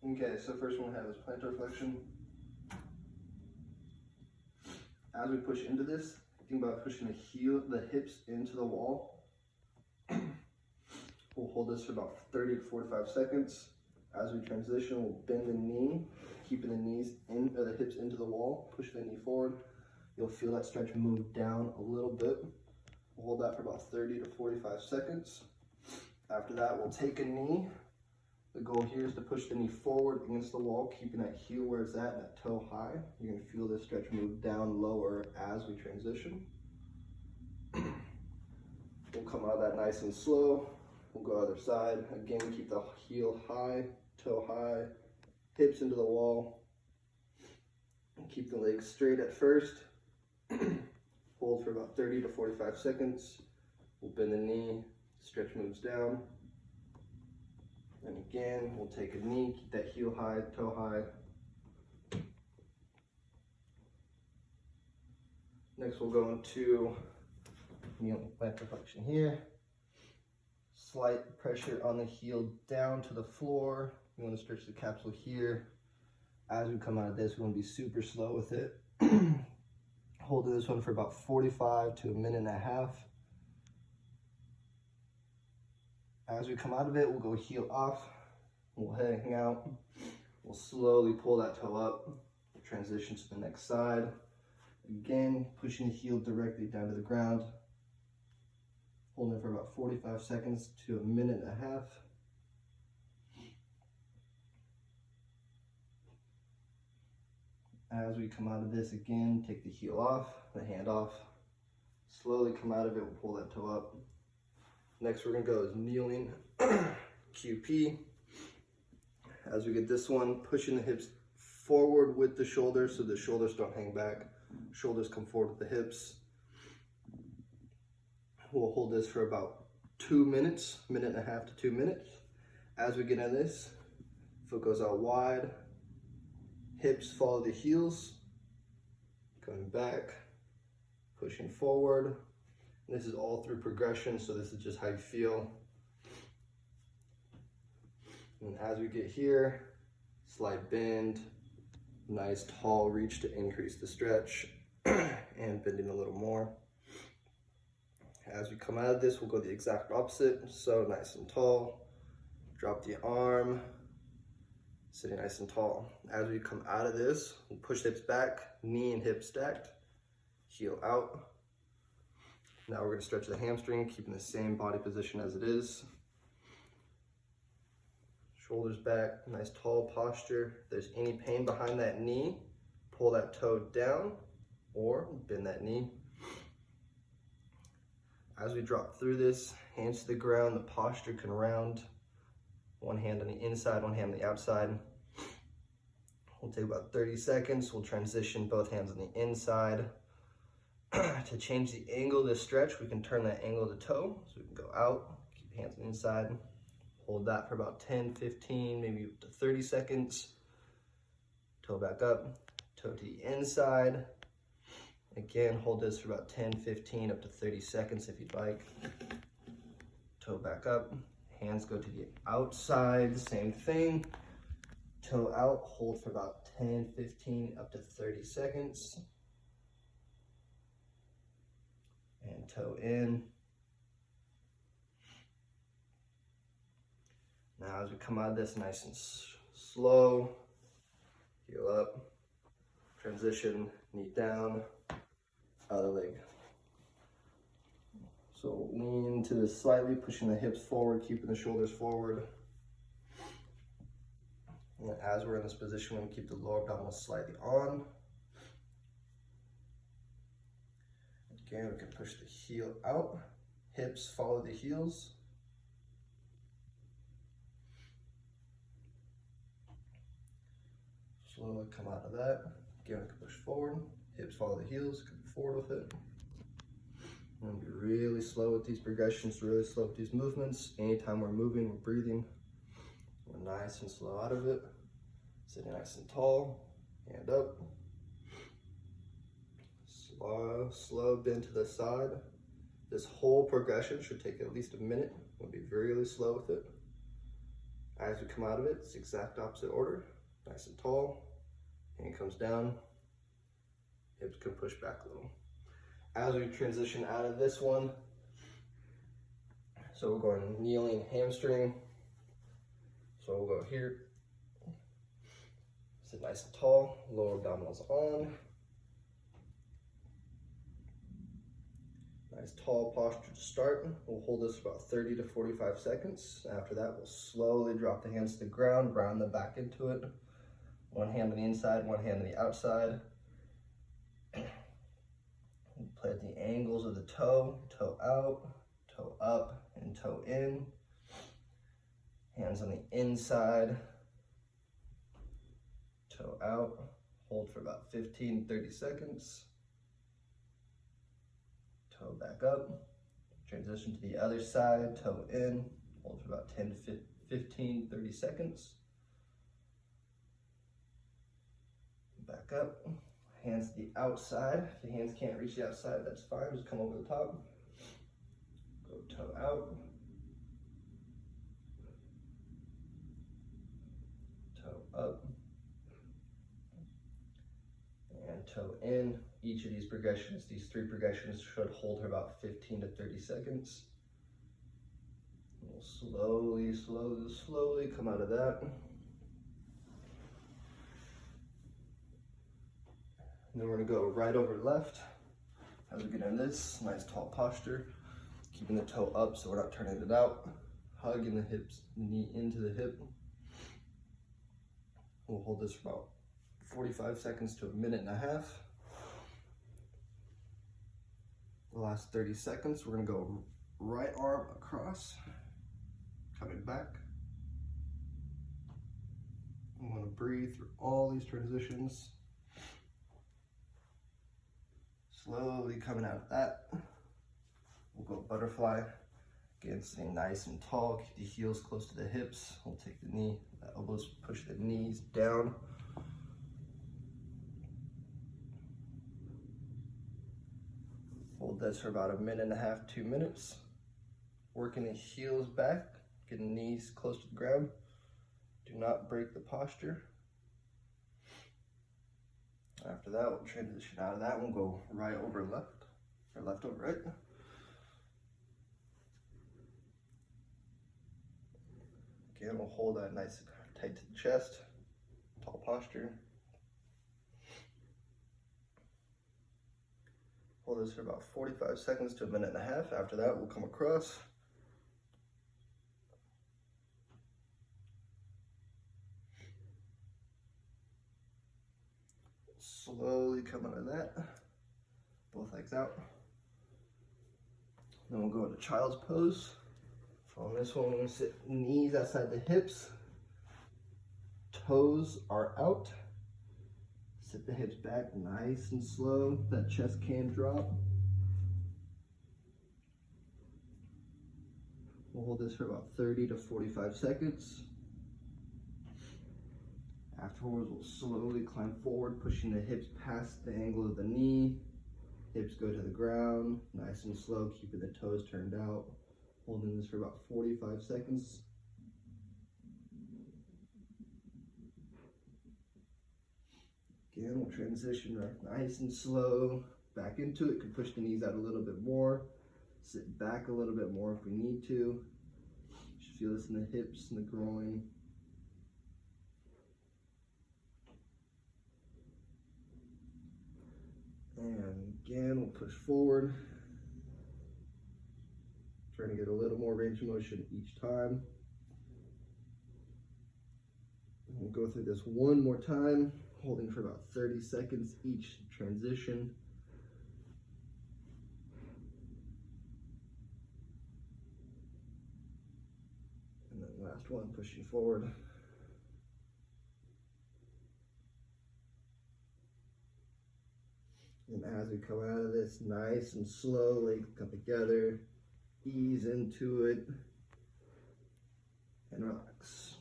Okay, so first one we have is plantar flexion. As we push into this, think about pushing the hips into the wall. We'll hold this for about 30 to 45 seconds. As we transition, we'll bend the knee, keeping the hips into the wall, push the knee forward. You'll feel that stretch move down a little bit. We'll hold that for about 30 to 45 seconds. After that, we'll take a knee. The goal here is to push the knee forward against the wall, keeping that heel where it's at, that toe high. You're gonna feel this stretch move down lower as we transition. We'll come out of that nice and slow. We'll go other side. Again, keep the heel high, toe high, hips into the wall. And keep the legs straight at first. Hold for about 30 to 45 seconds. We'll bend the knee, stretch moves down. And again, we'll take a knee, keep that heel high, toe high. Next, we'll go into kneeling plantar flexion here. Slight pressure on the heel down to the floor. You want to stretch the capsule here. As we come out of this, we want to be super slow with it. Holding this one for about 45 to a minute and a half. As we come out of it, we'll go heel off. We'll hang out. We'll slowly pull that toe up. Transition to the next side. Again, pushing the heel directly down to the ground. Holding it for about 45 seconds to a minute and a half. As we come out of this, again, take the heel off, the hand off. Slowly come out of it, we'll pull that toe up. Next we're gonna go is kneeling QP. As we get this one, pushing the hips forward with the shoulders so the shoulders don't hang back. Shoulders come forward with the hips. We'll hold this for about 2 minutes, minute and a half to 2 minutes. As we get in this, foot goes out wide, hips follow the heels, coming back, pushing forward. And this is all through progression, so this is just how you feel. And as we get here, slight bend, nice tall reach to increase the stretch, and bending a little more. As we come out of this, we'll go the exact opposite. So nice and tall, drop the arm, sitting nice and tall. As we come out of this, we'll push hips back, knee and hip stacked, heel out. Now we're gonna stretch the hamstring, keeping the same body position as it is. Shoulders back, nice tall posture. If there's any pain behind that knee, pull that toe down or bend that knee. As we drop through this, hands to the ground, the posture can round. One hand on the inside, one hand on the outside. We'll take about 30 seconds. We'll transition both hands on the inside. To change the angle of this stretch, we can turn that angle of the toe. So we can go out, keep hands on the inside. Hold that for about 10, 15, maybe up to 30 seconds. Toe back up, toe to the inside. Again, hold this for about 10, 15, up to 30 seconds if you'd like. Toe back up, hands go to the outside, same thing. Toe out, hold for about 10, 15, up to 30 seconds. And toe in. Now as we come out of this, nice and slow, heel up, transition, knee down, other leg. So lean to this slightly, pushing the hips forward, keeping the shoulders forward. And then as we're in this position, we're gonna keep the lower abdominal slightly on. Again, we can push the heel out, hips follow the heels. Slowly come out of that. Again, we can push forward, hips follow the heels, come forward with it. And be really slow with these progressions, really slow with these movements. Anytime we're moving, we're breathing. We're nice and slow out of it. Sitting nice and tall, hand up. Slow bend to the side. This whole progression should take at least a minute. We'll be really slow with it. As we come out of it, it's the exact opposite order. Nice and tall, hand comes down, hips can push back a little. As we transition out of this one, so we're going kneeling hamstring. So we'll go here, sit nice and tall, lower abdominals on. Nice tall posture to start. We'll hold this for about 30 to 45 seconds. After that, we'll slowly drop the hands to the ground, ground them back into it. One hand on the inside, one hand on the outside. Play at the angles of the toe, toe out, toe up, and toe in. Hands on the inside, toe out. Hold for about 15, 30 seconds. Toe back up. Transition to the other side, toe in. Hold for about 10 to 15, 30 seconds. Back up. Hands to the outside. If the hands can't reach the outside, that's fine. Just come over the top. Go toe out. Toe up. And toe in. Each of these progressions, these 3 progressions, should hold for about 15 to 30 seconds. We'll slowly, slowly, slowly come out of that. And then we're gonna go right over left. As we get in this, nice tall posture. Keeping the toe up so we're not turning it out. Hugging the hips, knee into the hip. We'll hold this for about 45 seconds to a minute and a half. The last 30 seconds, we're gonna go right arm across, coming back. We wanna breathe through all these transitions. Slowly coming out of that. We'll go butterfly. Again, staying nice and tall, keep the heels close to the hips. We'll take the elbows, push the knees down. Hold this for about a minute and a half, 2 minutes. Working the heels back, getting knees close to the ground. Do not break the posture. After that, we'll transition out of that one, go right over left, or left over right. Again, we'll hold that nice and tight to the chest, tall posture. Hold this for about 45 seconds to a minute and a half. After that, we'll come across. Slowly come out of that. Both legs out. Then we'll go into child's pose. So on this one, we're gonna sit knees outside the hips. Toes are out. Sit the hips back nice and slow. That chest can drop. We'll hold this for about 30 to 45 seconds. Afterwards, we'll slowly climb forward, pushing the hips past the angle of the knee. Hips go to the ground, nice and slow, keeping the toes turned out. Holding this for about 45 seconds. Again, we'll transition right nice and slow back into it. Could push the knees out a little bit more. Sit back a little bit more if we need to. You should feel this in the hips and the groin. And again, we'll push forward. Trying to get a little more range of motion each time. We'll go through this one more time, holding for about 30 seconds each transition. And then last one, pushing forward. And as we come out of this, nice and slow, legs come together, ease into it, and relax.